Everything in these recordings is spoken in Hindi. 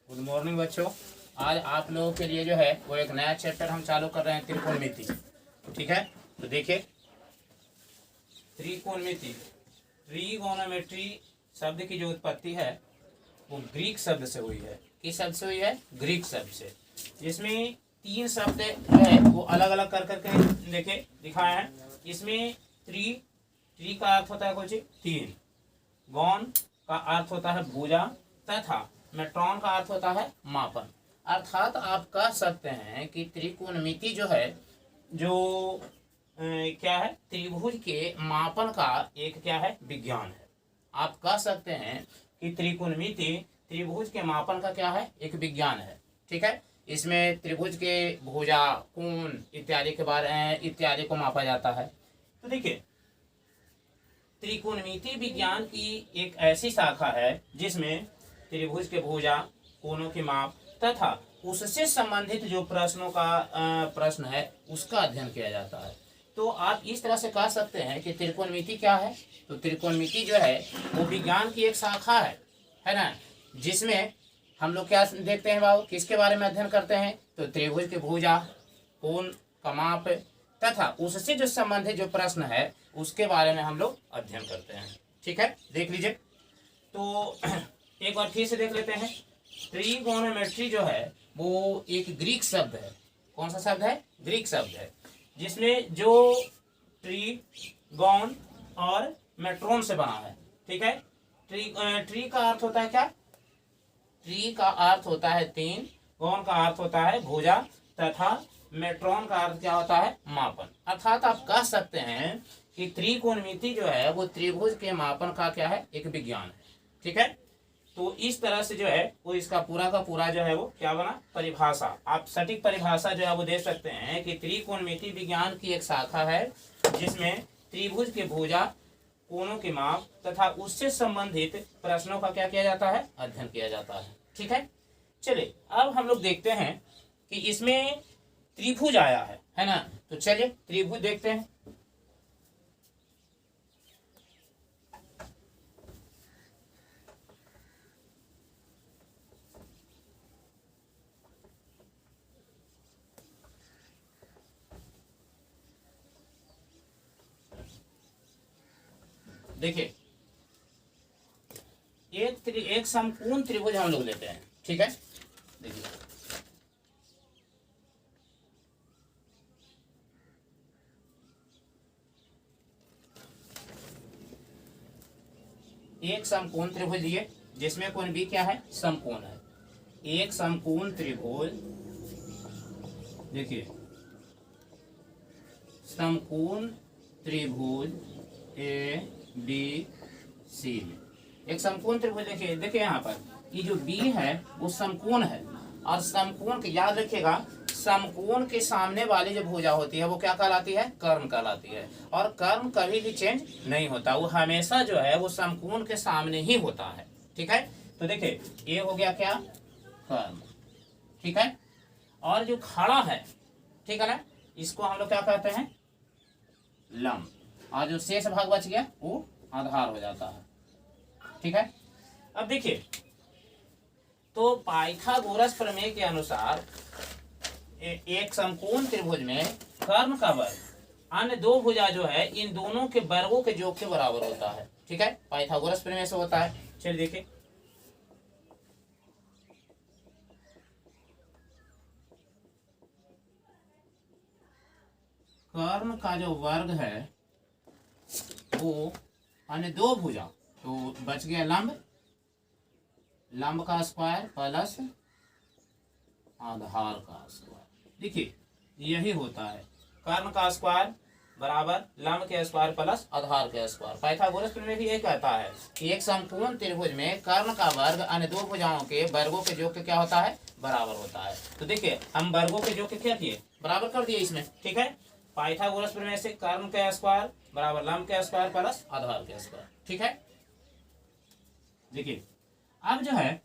गुड मॉर्निंग बच्चों। आज आप लोगों के लिए जो है वो एक नया चैप्टर हम चालू कर रहे हैं, त्रिकोणमिति। ठीक है, तो देखिए त्रिकोणमिति, ट्रिगोनोमेट्री शब्द की जो उत्पत्ति है वो ग्रीक शब्द से हुई है। किस शब्द से हुई है? ग्रीक शब्द से। जिसमें तीन शब्द जो है वो अलग अलग कर करके देखे दिखाए हैं। इसमें ट्री का अर्थ होता है कुछ तीन, गौन का अर्थ होता है भुजा, तथा मेट्रॉन का अर्थ होता है मापन। अर्थात आप कह सकते हैं कि त्रिकोणमिति जो है जो क्या है, त्रिभुज के मापन का एक क्या है, विज्ञान है। आप कह सकते हैं कि त्रिकोणमिति त्रिभुज के मापन का क्या है, एक विज्ञान है। ठीक है, इसमें त्रिभुज के भुजा, कोण इत्यादि के बारे इत्यादि को मापा जाता है। तो देखिए त्रिकोणमिति विज्ञान की एक ऐसी शाखा है जिसमें त्रिभुज के भुजा, कोणों की माप तथा उससे संबंधित जो प्रश्नों का प्रश्न है उसका अध्ययन किया जाता है। तो आप इस तरह से कह सकते हैं कि त्रिकोणमिति क्या है, तो त्रिकोणमिति जो है वो विज्ञान की एक शाखा है ना, जिसमें हम लोग क्या देखते हैं बाबू, किसके बारे में अध्ययन करते हैं, तो त्रिभुज के भुजा, कोण का माप तथा उससे जो संबंधित जो प्रश्न है उसके बारे में हम लोग अध्ययन करते हैं। ठीक है, देख लीजिए। तो एक बार फिर से देख लेते हैं। ट्रिगोनोमेट्री जो है वो एक ग्रीक शब्द है। कौन सा शब्द है? ग्रीक शब्द है, जिसमें जो ट्रीगोन और मेट्रोन से बना है। ठीक है, ट्री का अर्थ होता है क्या? ट्री का अर्थ होता है तीन, गौन का अर्थ होता है भुजा तथा मेट्रोन का अर्थ क्या होता है, मापन। अर्थात आप कह सकते हैं कि त्रिकोणमिति जो है वो त्रिभुज के मापन का क्या है, एक विज्ञान है। ठीक है, तो इस तरह से जो है वो इसका पूरा का पूरा जो है वो क्या बना, परिभाषा। आप सटीक परिभाषा जो है वो दे सकते हैं कि त्रिकोणमिति विज्ञान की एक शाखा है जिसमें त्रिभुज के भुजा, कोणों के माप तथा उससे संबंधित प्रश्नों का क्या किया जाता है, अध्ययन किया जाता है। ठीक है, चलिए अब हम लोग देखते हैं कि इसमें त्रिभुज आया है ना। तो चलिए त्रिभुज देखते हैं। देखिए एक समकोण त्रिभुज हम लोग लेते हैं। ठीक है, देखिए एक समकोण त्रिभुज लिए जिसमें कोण भी क्या है, समकोण है। एक समकोण त्रिभुज, देखिए समकोण त्रिभुज ए बी सी में एक समकोण त्रिभुज। देखिए यहाँ पर ये जो बी है वो समकोण है, और समकोण के याद रखिएगा, समकोण के सामने वाली जो भुजा होती है वो क्या कहलाती है, कर्ण कहलाती है। और कर्ण कभी भी चेंज नहीं होता, वो हमेशा जो है वो समकोण के सामने ही होता है। ठीक है, तो देखिए ये हो गया क्या, कर्ण। ठीक है, और जो खड़ा है, ठीक है ना, इसको हम लोग क्या कहते हैं, लंब। और जो शेष भाग बच गया वो आधार हो जाता है। ठीक है, अब देखिए तो पाइथागोरस प्रमेय के अनुसार एक समकोण त्रिभुज में कर्ण का वर्ग अन्य दो भुजा जो है इन दोनों के वर्गों के योग के बराबर होता है। ठीक है, पाइथागोरस प्रमेय से होता है। चलिए देखिए, कर्ण का जो वर्ग है वो अन्य दो भुजा, तो बच गया लंब, लंब का स्क्वायर प्लस आधार का स्क्वायर। देखिए यही होता है, कर्ण का स्क्वायर बराबर लंब के स्क्वायर प्लस आधार के स्क्वायर। पाइथागोरस प्रमेय भी ये कहता है कि एक समकोण त्रिभुज में कर्ण का वर्ग अन्य दो भुजाओं के वर्गों के योग के क्या होता है, बराबर होता है। तो देखिए हम वर्गों के योग के क्या किए, बराबर कर दिए इसमें। ठीक है, पाइथागोरस प्रमेय से कर्ण के स्क्वायर बराबर लंब के स्क्वायर प्लस आधार के स्क्वायर। ठीक है, देखिए अब जो है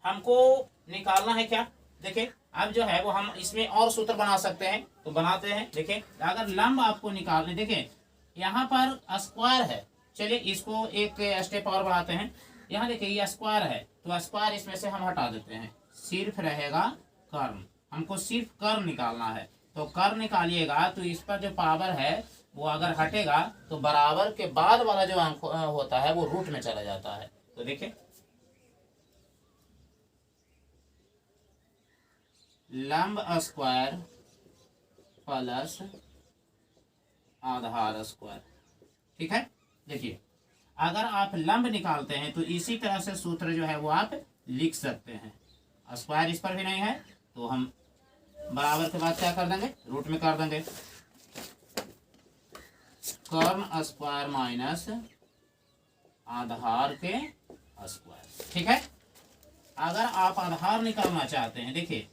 हमको निकालना है क्या, देखिए अब जो है वो हम इसमें और सूत्र बना सकते हैं, तो बनाते हैं। देखिए अगर लंब आपको निकालने, देखिए यहाँ पर स्क्वायर है, चलिए इसको एक स्टेप और बढ़ाते हैं। यहाँ देखिए ये स्क्वायर है, तो स्क्वायर इसमें से हम हटा देते हैं, सिर्फ रहेगा कर्ण। हमको सिर्फ कर्ण निकालना है, तो कर्ण निकालिएगा तो इस पर जो पावर है वो अगर हटेगा तो बराबर के बाद वाला जो अंक होता है वो रूट में चला जाता है। तो देखिए लंब स्क्वायर प्लस आधार स्क्वायर, ठीक है। देखिए अगर आप लंब निकालते हैं तो इसी तरह से सूत्र जो है वो आप लिख सकते हैं। स्क्वायर इस पर भी नहीं है तो हम बराबर के बाद क्या कर देंगे, रूट में कर देंगे। कर्ण स्क्वायर माइनस आधार के स्क्वायर, ठीक है। अगर आप आधार निकालना चाहते हैं, देखिए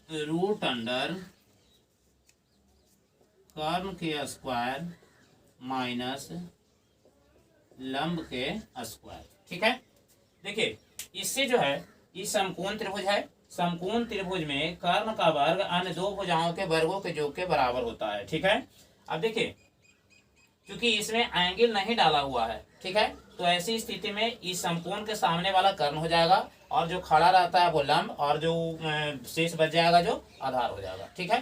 रूट अंडर कर्ण के स्क्वायर माइनस लंब के स्क्वायर, ठीक है। देखिए इससे जो है इस समकोण त्रिभुज है, समकोण त्रिभुज में कर्ण का वर्ग अन्य दो भुजाओं के वर्गों के योग के बराबर होता है, ठीक है। अब देखिए क्योंकि इसमें एंगल नहीं डाला हुआ है, ठीक है, तो ऐसी स्थिति में इस समकोण के सामने वाला कर्ण हो जाएगा और जो खड़ा रहता है वो लंब और जो शेष बच जाएगा जो आधार हो जाएगा, ठीक है।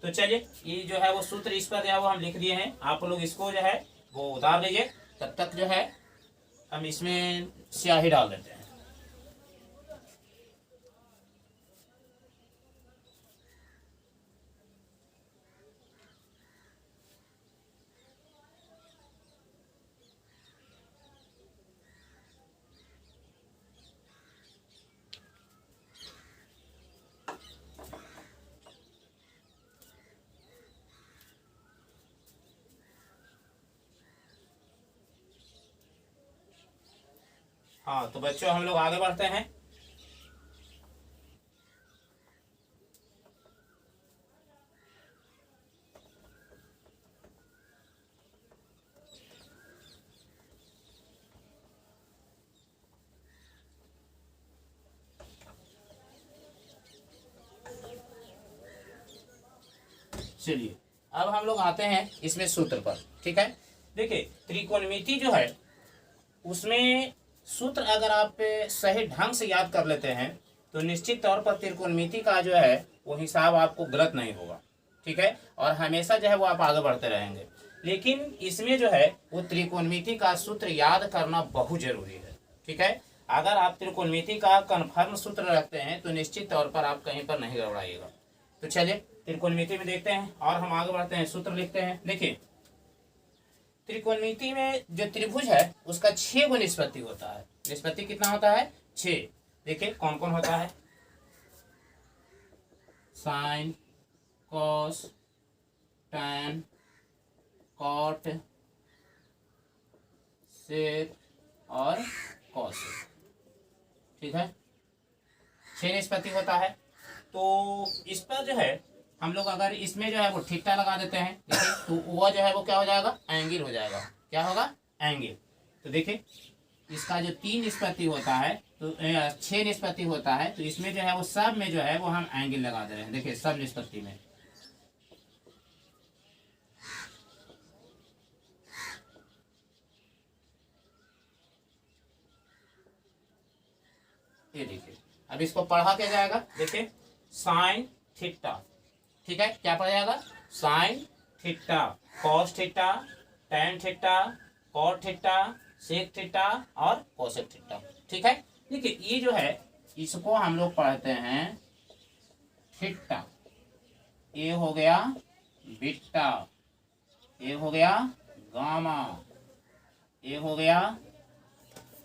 तो चलिए ये जो है वो सूत्र इस पर जो है वो हम लिख दिए हैं, आप लोग इसको जो है वो उतार लीजिए। तब तक जो है हम इसमें स्याही डाल देते हैं। हाँ तो बच्चों हम लोग आगे बढ़ते हैं। चलिए अब हम लोग आते हैं इसमें सूत्र पर, ठीक है। देखिए त्रिकोणमिति जो है उसमें सूत्र अगर आप सही ढंग से याद कर लेते हैं तो निश्चित तौर पर त्रिकोणमिति का जो है वो हिसाब आपको गलत नहीं होगा, ठीक है, और हमेशा जो है वो आप आगे बढ़ते रहेंगे। लेकिन इसमें जो है वो त्रिकोणमिति का सूत्र याद करना बहुत जरूरी है, ठीक है। अगर आप त्रिकोणमिति का कन्फर्म सूत्र रखते हैं तो निश्चित तौर पर आप कहीं पर नहीं गड़बड़ाइएगा। तो चलिए त्रिकोणमिति में देखते हैं और हम आगे बढ़ते हैं, सूत्र लिखते हैं। देखिए त्रिकोणमिति में जो त्रिभुज है उसका 6 गो निष्पत्ति होता है। निष्पत्ति कितना होता है, 6। देखिए कौन कौन होता है, साइन, कॉस, टैन, कॉट, सेक और कॉसेक, ठीक है। 6 निष्पत्ति होता है। तो इस पर जो है हम लोग अगर इसमें जो है वो थीटा लगा देते हैं, देखिए तो वो जो है वो क्या हो जाएगा, एंगल हो जाएगा। क्या होगा, एंगल। तो देखिए इसका जो 3 निष्पत्ति होता है तो 6 निष्पत्ति होता है, तो इसमें जो है वो सब में जो है वो हम एंगल लगा दे रहे हैं। देखिए सब निष्पत्ति में ये देखिए। अब इसको पढ़ा क्या जाएगा, देखिए साइन थीटा, ठीक है, क्या पढ़ा जाएगा, sine theta, cos theta, tan theta, cot theta, sec theta और कोसेक थीटा, ठीक है। देखिए ये जो है इसको हम लोग पढ़ते हैं थीटा, ये हो गया बीटा, ये हो गया गामा, ये हो गया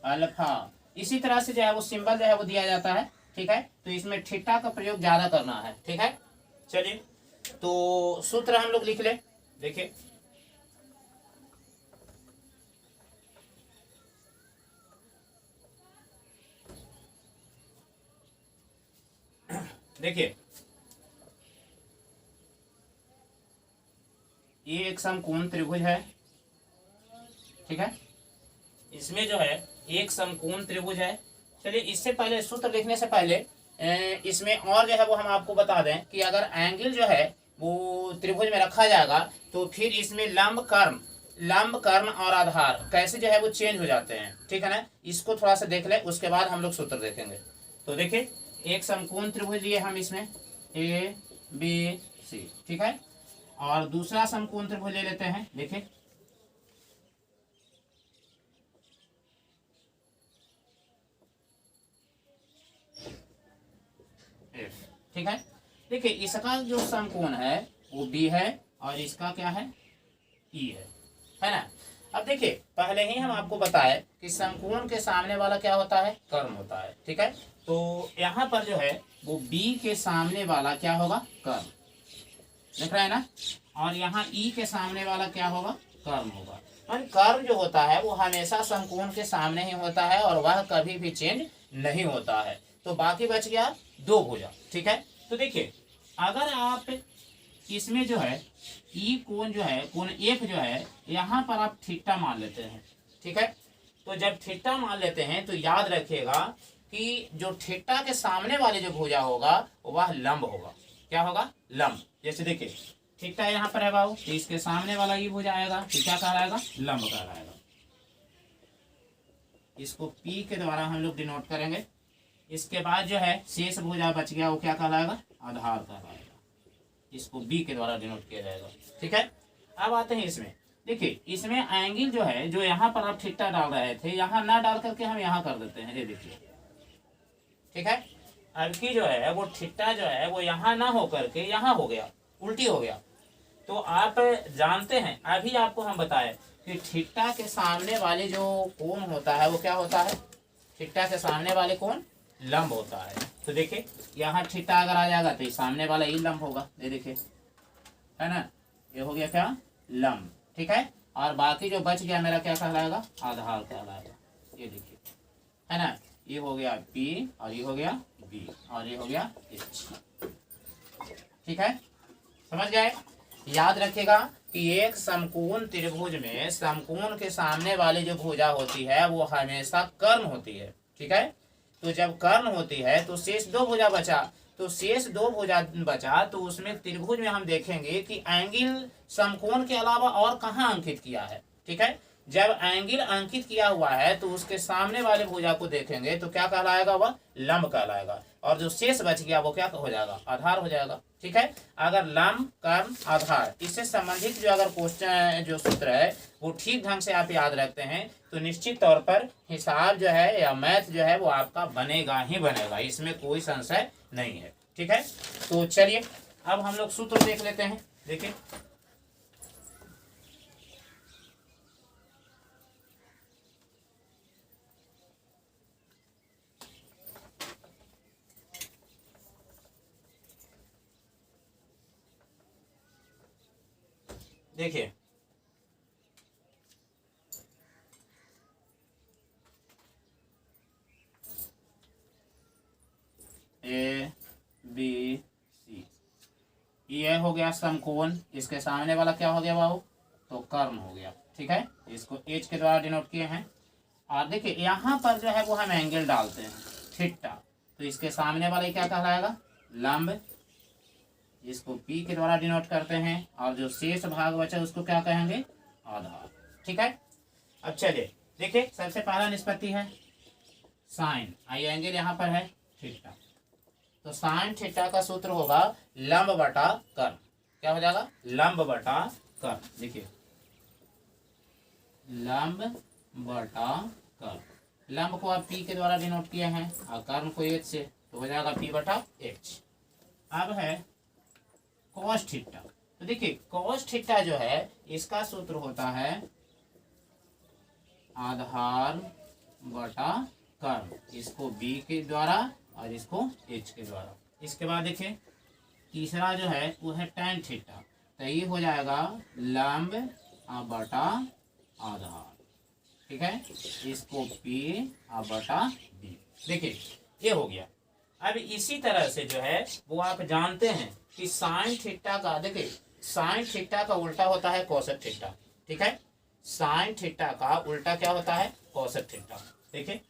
अल्फा। इसी तरह से जो है वो सिंबल जो है वो दिया जाता है, ठीक है। तो इसमें थीटा का प्रयोग ज्यादा करना है, ठीक है। चलिए तो सूत्र हम लोग लिख ले। देखिए देखिए ये एक समकोण त्रिभुज है, ठीक है। इसमें जो है एक समकोण त्रिभुज है। चलिए इससे पहले सूत्र लिखने से पहले इसमें और जो है वो हम आपको बता दें कि अगर एंगल जो है वो त्रिभुज में रखा जाएगा तो फिर इसमें लंब कर्ण लंब, कर्ण और आधार कैसे जो है वो चेंज हो जाते हैं, ठीक है ना। इसको थोड़ा सा देख ले, उसके बाद हम लोग सूत्र देखेंगे। तो देखिए एक समकोण त्रिभुज लिए हम इसमें ए बी सी, ठीक है। और दूसरा समकोण त्रिभुज ले लेते हैं, देखिए एफ, ठीक है। देखिए इसका जो समकोण है वो बी है और इसका क्या है, ई है ना। अब देखिए पहले ही हम आपको बताए कि समकोण के सामने वाला क्या होता है, कर्ण होता है, ठीक है। तो यहाँ पर जो है वो बी के सामने वाला क्या होगा, कर्ण, देख रहा है ना। और यहाँ ई के सामने वाला क्या होगा, कर्ण होगा। और कर्ण जो होता है वो हमेशा समकोण के सामने ही होता है और वह कभी भी चेंज नहीं होता है। तो बाकी बच गया दो भुजा, ठीक है। तो देखिए अगर आप इसमें जो है ई कोण जो है, कोण एफ जो है, यहाँ पर आप थीटा मान लेते हैं, ठीक है। तो जब थीटा मान लेते हैं तो याद रखिएगा कि जो थीटा के सामने वाले जो भुजा होगा वह लंब होगा, क्या होगा, लंब। जैसे देखिए थीटा यहाँ पर है बाबू, तो इसके सामने वाला ये भुजा आएगा तो क्या कहलाएगा, लंब कहलाएगा। इसको पी के द्वारा हम लोग डिनोट करेंगे। इसके बाद जो है शेष भुजा बच गया वो क्या कहलाएगा, आधार कहलाएगा। इसको बी के द्वारा डिनोट किया जाएगा, ठीक है। अब आते हैं इसमें, देखिए इसमें एंगल जो है, जो यहाँ पर आप थीटा डाल रहे थे यहाँ ना डाल करके हम यहाँ कर देते हैं, ये देखिए, ठीक है। अब की जो है वो थीटा जो है वो यहाँ ना हो करके यहाँ हो गया, उल्टी हो गया। तो आप जानते हैं, अभी आपको हम बताए कि थीटा के सामने वाले जो कोण होता है वो क्या होता है, थीटा के सामने वाले कोण लंब होता है। तो देखिए यहाँ थीटा अगर आ जाएगा तो ये सामने वाला ही लंब होगा, ये देखिए, है ना। ये हो गया क्या, लंब, ठीक है। और बाकी जो बच गया मेरा क्या कहलाएगा, आधार कहलाएगा, ये देखिए, है ना। ये हो गया पी और ये हो गया बी और ये हो गया एच, ठीक है। समझ गए। याद रखिएगा कि एक समकोण त्रिभुज में समकोण के सामने वाली जो भुजा होती है वो हमेशा कर्ण होती है, ठीक है। तो जब कर्ण होती है तो शेष दो भुजा बचा, तो शेष दो भुजा बचा तो उसमें त्रिभुज में हम देखेंगे कि एंगल समकोण के अलावा और कहाँ अंकित किया है, ठीक है। जब एंगल अंकित किया हुआ है तो उसके सामने वाले भुजा को देखेंगे तो क्या कहलाएगा, वह लंब कहलाएगा। और जो शेष बच गया वो क्या हो जाएगा, आधार हो जाएगा, ठीक है। अगर लंब, कर्ण, आधार इससे संबंधित जो अगर क्वेश्चन जो सूत्र है वो ठीक ढंग से आप याद रखते हैं तो निश्चित तौर पर हिसाब जो है या मैथ जो है वो आपका बनेगा ही बनेगा, इसमें कोई संशय नहीं है, ठीक है। तो चलिए अब हम लोग सूत्र देख लेते हैं। देखिए देखिए ए बी सी, ये हो गया समकोण, इसके सामने वाला क्या हो गया बाबू, तो कर्ण हो गया, ठीक है। इसको एच के द्वारा डिनोट किए हैं। और देखिए यहाँ पर जो है वो हम एंगल डालते हैं थीटा, तो इसके सामने वाला क्या कहलाएगा, लंब। इसको पी के द्वारा डिनोट करते हैं और जो शेष भाग बचा उसको क्या कहेंगे, आधार, ठीक है। अब चलिए देखिए सबसे पहला निष्पत्ति है साइन, आई एंगल यहाँ पर है थीटा, तो साइन थीटा का सूत्र होगा लंब बटा कर्ण, क्या हो जाएगा, लंब बटा कर्ण। देखिए लंब बटा कर्ण, लंब को आप पी के द्वारा डिनोट किए हैं और कर्ण को एच से, तो हो जाएगा पी बटा एच। अब है कॉस थीटा, तो देखिए कॉस थीटा जो है इसका सूत्र होता है आधार बटा कर्ण, इसको बी के द्वारा और इसको एच के द्वारा। इसके बाद देखिए तीसरा जो है वो है tan थीटा, तो ये हो जाएगा लंब बटा आधार, ठीक है। इसको पी बटा बी, देखिए ये हो गया। अब इसी तरह से जो है वो आप जानते हैं कि साइन थीटा का, देखिए साइन थीटा का उल्टा होता है कोसेक थीटा, ठीक है। साइन थीटा का उल्टा क्या होता है, कोसेक थीटा। देखिए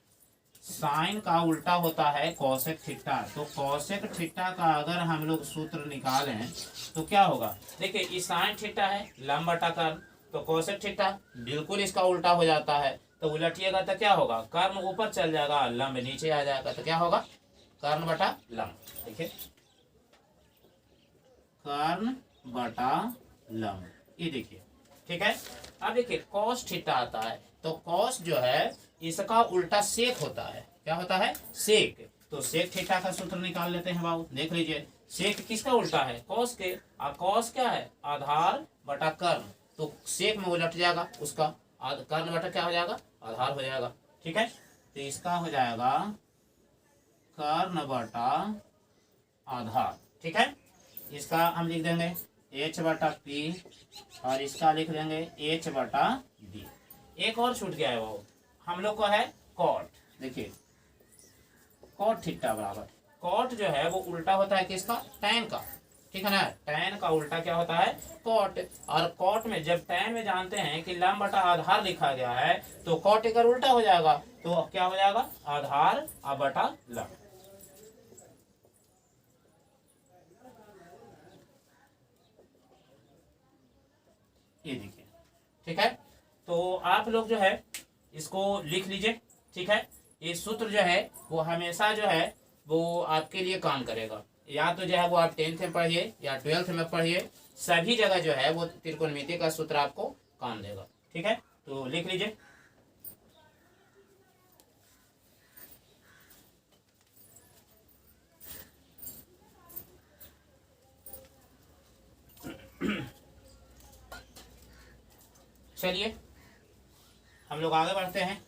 साइन का उल्टा होता है कोसेक थीटा, तो कोसेक थीटा का अगर हम लोग सूत्र निकालें तो क्या होगा, देखिए ये साइन थीटा है लंब बटा कर्ण, तो कोसेक थीटा बिल्कुल इसका उल्टा हो जाता है, तो उलटिएगा तो क्या होगा, कर्ण ऊपर चल जाएगा, लंब नीचे आ जाएगा, तो क्या होगा, कर्ण बटा लंब। देखिए कर्ण बटा लंब, ये देखिए, ठीक है। अब देखिए कॉस थीटा आता है, तो कॉस जो है इसका उल्टा सेक होता है, क्या होता है, सेक। तो सेक थीटा का सूत्र निकाल लेते हैं बाबू, देख लीजिए सेक किसका उल्टा है, कॉस के, और कॉस क्या है, आधार बटा कर्ण, तो सेक में उलट जाएगा उसका, कर्ण बटा क्या हो जाएगा, आधार हो जाएगा, ठीक है। तो इसका हो जाएगा कर्ण बटा आधार, ठीक है। इसका हम लिख देंगे h बटा पी, और इसका लिख देंगे h बटा बी। एक और छूट गया है वो, हम लोग को है कॉट। देखिए कॉट थीटा बराबर, कॉट जो है वो उल्टा होता है किसका, टैन का, ठीक है ना, टैन का उल्टा क्या होता है, कॉट। और कॉट में जब टैन में जानते हैं कि लंब बटा आधार लिखा गया है, तो कॉट अगर उल्टा हो जाएगा तो क्या हो जाएगा, आधार बटा लंब। ये देखिए, ठीक है। तो आप लोग जो है इसको लिख लीजिए, ठीक है। ये सूत्र जो है वो हमेशा जो है वो आपके लिए काम करेगा, या तो जो है वो आप 10th में पढ़िए या 12th में पढ़िए, सभी जगह जो है वो त्रिकोणमिति का सूत्र आपको काम देगा, ठीक है। तो लिख लीजिए, चलिए हम लोग आगे बढ़ते हैं।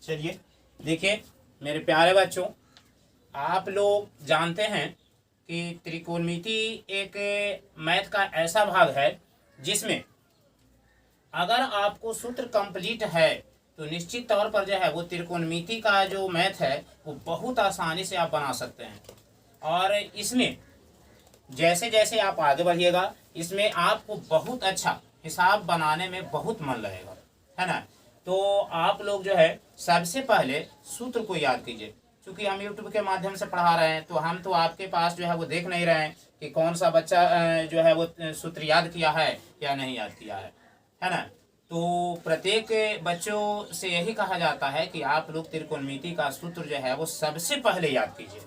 चलिए देखिए मेरे प्यारे बच्चों, आप लोग जानते हैं कि त्रिकोणमिति एक मैथ का ऐसा भाग है जिसमें अगर आपको सूत्र कंप्लीट है तो निश्चित तौर पर जो है वो त्रिकोणमिति का जो मैथ है वो बहुत आसानी से आप बना सकते हैं। और इसमें जैसे जैसे आप आगे बढ़िएगा इसमें आपको बहुत अच्छा हिसाब बनाने में बहुत मन लगेगा, है ना। तो आप लोग जो है सबसे पहले सूत्र को याद कीजिए, क्योंकि हम YouTube के माध्यम से पढ़ा रहे हैं, तो हम तो आपके पास जो है वो देख नहीं रहे हैं कि कौन सा बच्चा जो है वो सूत्र याद किया है या नहीं याद किया है ना। तो प्रत्येक बच्चों से यही कहा जाता है कि आप लोग त्रिकोणमिति का सूत्र जो है वो सबसे पहले याद कीजिए,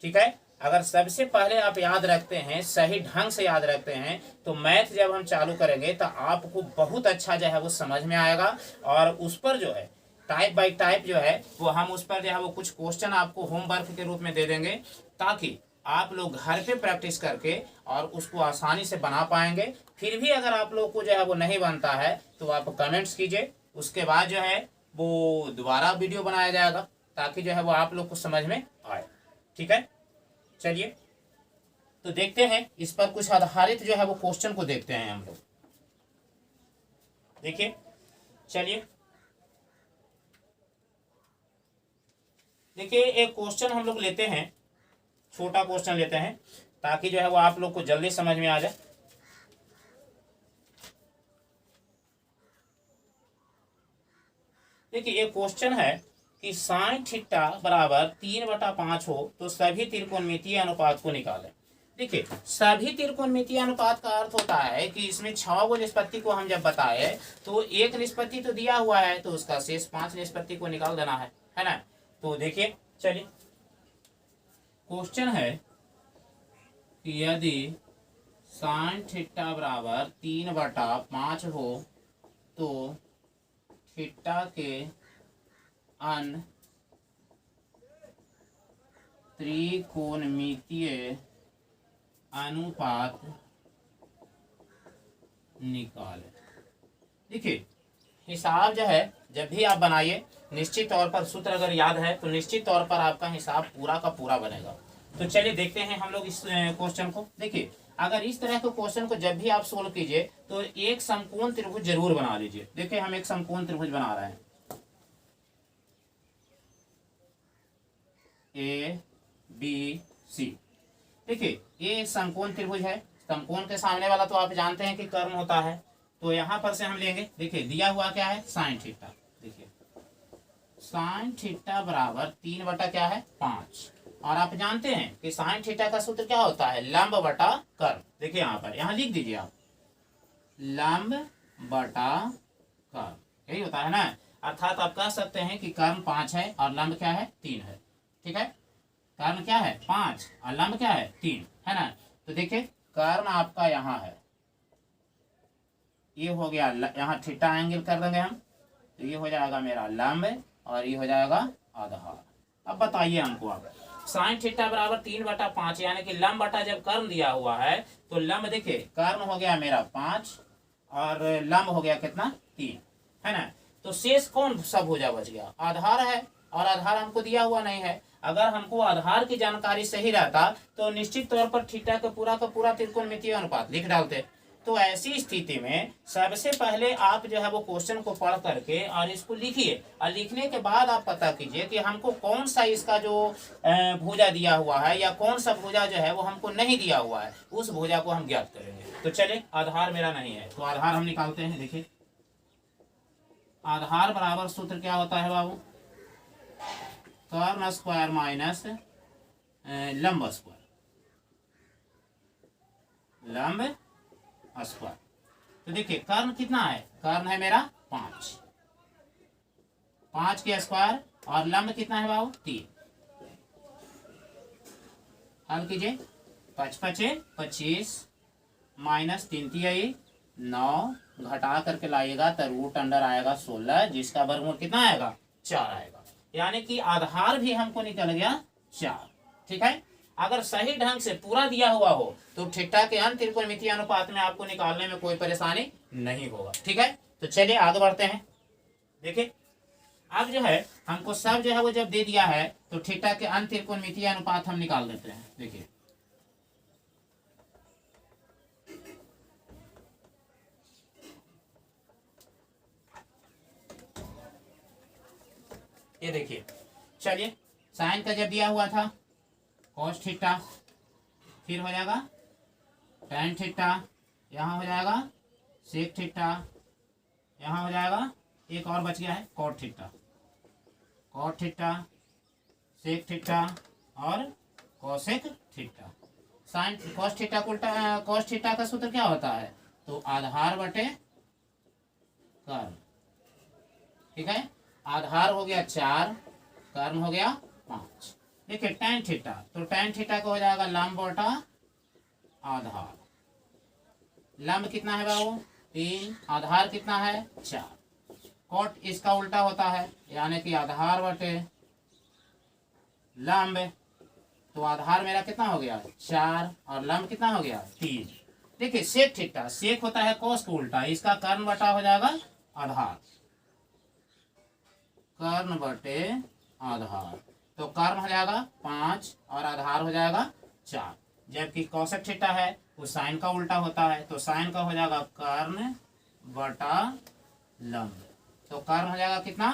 ठीक है। अगर सबसे पहले आप याद रखते हैं, सही ढंग से याद रखते हैं, तो मैथ जब हम चालू करेंगे तो आपको बहुत अच्छा जो है वो समझ में आएगा। और उस पर जो है टाइप बाय टाइप जो है वो हम उस पर जो है वो कुछ क्वेश्चन आपको होमवर्क के रूप में दे देंगे, ताकि आप लोग घर पे प्रैक्टिस करके और उसको आसानी से बना पाएंगे। फिर भी अगर आप लोग को जो है वो नहीं बनता है तो आप कमेंट्स कीजिए, उसके बाद जो है वो दोबारा वीडियो बनाया जाएगा ताकि जो है वो आप लोग को समझ में आए, ठीक है। चलिए तो देखते हैं इस पर कुछ आधारित जो है वो क्वेश्चन को देखते हैं हम लोग। देखिए चलिए, देखिए एक क्वेश्चन हम लोग लेते हैं, छोटा क्वेश्चन लेते हैं ताकि जो है वो आप लोग को जल्दी समझ में आ जाए। देखिए एक क्वेश्चन है कि साइन थीटा बराबर 3/5 हो तो सभी त्रिकोणमितीय अनुपात को निकालें। देखिए सभी त्रिकोणमितीय अनुपात का अर्थ होता है कि इसमें 6 गो निष्पत्ति को हम जब बताए तो एक निष्पत्ति तो दिया हुआ है तो उसका शेष 5 निष्पत्ति को निकाल देना है ना। तो देखिए चलिए क्वेश्चन है कि यदि साइन थीटा बराबर 3/5 हो तो थीटा के अन्य त्रिकोणमितीय अनुपात निकालें। देखिए हिसाब जो है जब भी आप बनाइए निश्चित तौर पर सूत्र अगर याद है तो निश्चित तौर पर आपका हिसाब पूरा का पूरा बनेगा। तो चलिए देखते हैं हम लोग इस क्वेश्चन को। देखिए अगर इस तरह के क्वेश्चन को जब भी आप सोल्व कीजिए तो एक समकोण त्रिभुज जरूर बना लीजिए। देखिए हम एक समकोण त्रिभुज बना रहे हैं, ए बी सी। देखिए ये समकोण त्रिभुज है, समकोण के सामने वाला तो आप जानते हैं कि कर्ण होता है, तो यहां पर से हम लेंगे। देखिए दिया हुआ क्या है, साइन थीटा। देखिए साइन थीटा बराबर 3 बटा क्या है 5, और आप जानते हैं कि साइन थीटा का सूत्र क्या होता है, लंब बटा कर्ण। देखिए यहाँ पर, यहाँ लिख दीजिए आप, लंब बटा कर्ण, यही होता है ना। अर्थात आप कह सकते हैं कि कर्ण 5 है और लंब क्या है 3 है। ठीक है, कर्ण क्या है 5 और लंब क्या है 3 है ना। तो देखिए कर्ण आपका यहाँ है, ये हो गया, यहाँ थीटा एंगल कर देंगे हम, तो ये हो जाएगा मेरा लंब और ये हो जाएगा आधार। अब बताइए हमको, अब साइन थीटा बराबर 3/5, यानी कि लंब बटा जब कर्ण दिया हुआ है तो लंब, देखिए कर्ण हो गया मेरा 5 और लंब हो गया कितना 3 है ना। तो शेष कौन सा भुजा बच गया, आधार है, और आधार हमको दिया हुआ नहीं है। अगर हमको आधार की जानकारी सही रहता तो निश्चित तौर पर थीटा का पूरा त्रिकोणमितीय अनुपात लिख डालते। तो ऐसी स्थिति में सबसे पहले आप जो है वो क्वेश्चन को पढ़ करके और इसको लिखिए, और लिखने के बाद आप पता कीजिए कि हमको कौन सा इसका जो भुजा दिया हुआ है या कौन सा भुजा जो है वो हमको नहीं दिया हुआ है, उस भुजा को हम ज्ञात करेंगे। तो चले, आधार मेरा नहीं है तो आधार हम निकालते हैं। देखिए आधार बराबर सूत्र क्या होता है बाबू, कर्ण स्क्वायर माइनस लंब स्क्वायर, लंब स्क्वायर। तो देखिए कर्ण कितना है, कर्ण है मेरा 5 के स्क्वायर, और लंब कितना है बाबू 3। हल कीजिए, 5 5 25 माइनस 3 3 9, घटा करके लाइएगा तो रूट अंडर आएगा 16, जिसका वर्गमूल कितना आएगा 4 आएगा, यानी कि आधार भी हमको निकल गया 4। ठीक है, अगर सही ढंग से पूरा दिया हुआ हो तो थीटा के अंत त्रिकोणमितीय अनुपात में आपको निकालने में कोई परेशानी नहीं होगा। ठीक है, तो चलिए आगे बढ़ते हैं। देखिए अब जो है हमको सब जो है वो जब दे दिया है तो थीटा के अंत त्रिकोणमितीय अनुपात हम निकाल देते हैं। देखिए ये देखिए, चलिए साइन का जब दिया हुआ था कॉस थीटा, फिर हो जाएगा टैन थीटा, यहाँ हो जाएगा सेक थीटा, यहाँ हो जाएगा एक और बच गया है cot theta, cot theta, sec theta और cosec theta. Sine cos theta को उल्टा, कॉस थीटा का सूत्र क्या होता है, तो आधार बटे कर्ण। ठीक है, आधार हो गया 4, कर्ण हो गया 5। देखिए टैन थीटा, तो टैन थीटा का हो जाएगा लंब बटा आधार। लंब कितना है बाबू 3, आधार कितना है 4। कॉट इसका उल्टा होता है, यानी कि आधार बटे लंब, तो आधार मेरा कितना हो गया 4 और लंब कितना हो गया 3। देखिए सेक थीटा, सेक होता है कोस को उल्टा, इसका कर्ण बटा हो जाएगा आधार, कर्ण बटे आधार, तो कर्ण हो जाएगा 5 और आधार हो जाएगा 4। जबकि कोसेक थीटा है वो साइन का उल्टा होता है, तो साइन का हो जाएगा कर्ण बटा लंब, तो कर्ण हो जाएगा कितना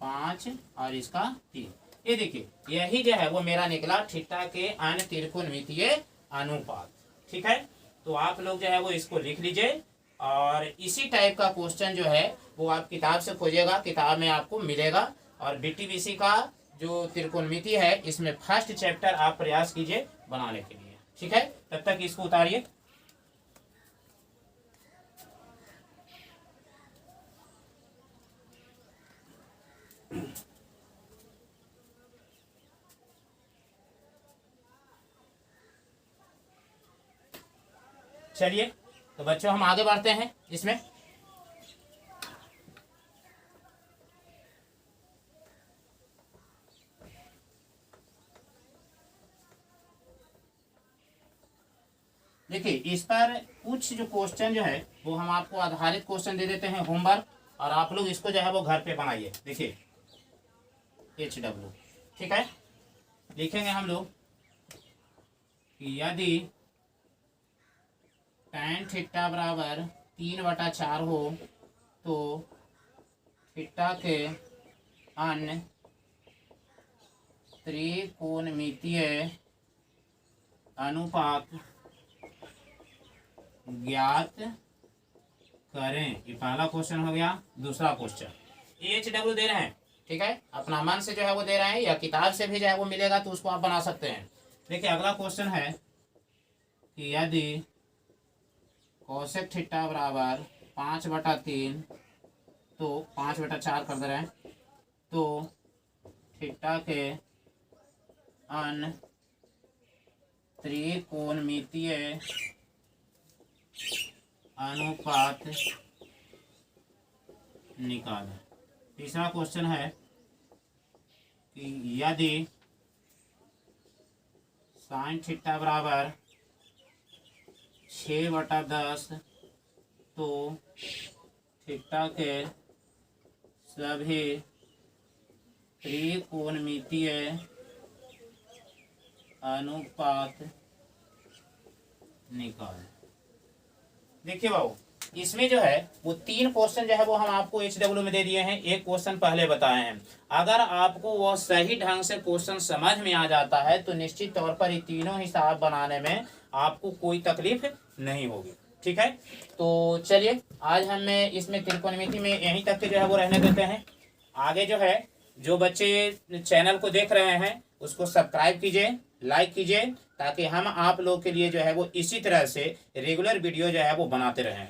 5 और इसका 3। ये देखिए यही जो है वो मेरा निकला थीटा के अन्य त्रिकोणमितीय अनुपात। ठीक है, तो आप लोग जो है वो इसको लिख लीजिए, और इसी टाइप का क्वेश्चन जो है वो आप किताब से खोजिएगा, किताब में आपको मिलेगा। और बीटीबीसी का जो त्रिकोणमिति है इसमें फर्स्ट चैप्टर आप प्रयास कीजिए बनाने के लिए। ठीक है, तब तक इसको उतारिए। चलिए तो बच्चों हम आगे बढ़ते हैं इसमें। देखिए इस पर कुछ जो क्वेश्चन जो है वो हम आपको आधारित क्वेश्चन दे देते हैं होमवर्क, और आप लोग इसको जो है वो घर पे बनाइए। देखिए HW, ठीक है, लिखेंगे हम लोग कि यदि tan थीटा बराबर 3/4 हो तो थीटा के अन्य त्रिकोणमितीय अनुपात ज्ञात करें। ये पहला क्वेश्चन हो गया। दूसरा क्वेश्चन AHW दे रहे हैं, ठीक है, अपना मन से जो है वो दे रहे हैं या किताब से भी जो है वो मिलेगा तो उसको आप बना सकते हैं। देखिए अगला क्वेश्चन है कि यदि कोसेक थीटा बराबर 5/3 तो 5/4 कर दे रहे हैं, तो थीटा के अन त्रिकोणमितीय अनुपात निकालें। तीसरा क्वेश्चन है कि यदि साइन थीटा बराबर 6/10 तो थीटा के सभी त्रिकोणमितीय अनुपात निकालें। देखिए बाबू, इसमें जो है वो 3 क्वेश्चन जो है वो हम आपको HW में दे दिए हैं, एक क्वेश्चन पहले बताए हैं। अगर आपको वो सही ढंग से क्वेश्चन समझ में आ जाता है तो निश्चित तौर पर ये तीनों हिसाब बनाने में आपको कोई तकलीफ नहीं होगी, ठीक है। तो चलिए आज हमें इसमें त्रिकोणमिति में यहीं तक के जो है वो रहने देते हैं। आगे जो है जो बच्चे चैनल को देख रहे हैं उसको सब्सक्राइब कीजिए, लाइक कीजिए, ताकि हम आप लोग के लिए जो है वो इसी तरह से रेगुलर वीडियो जो है वो बनाते रहें।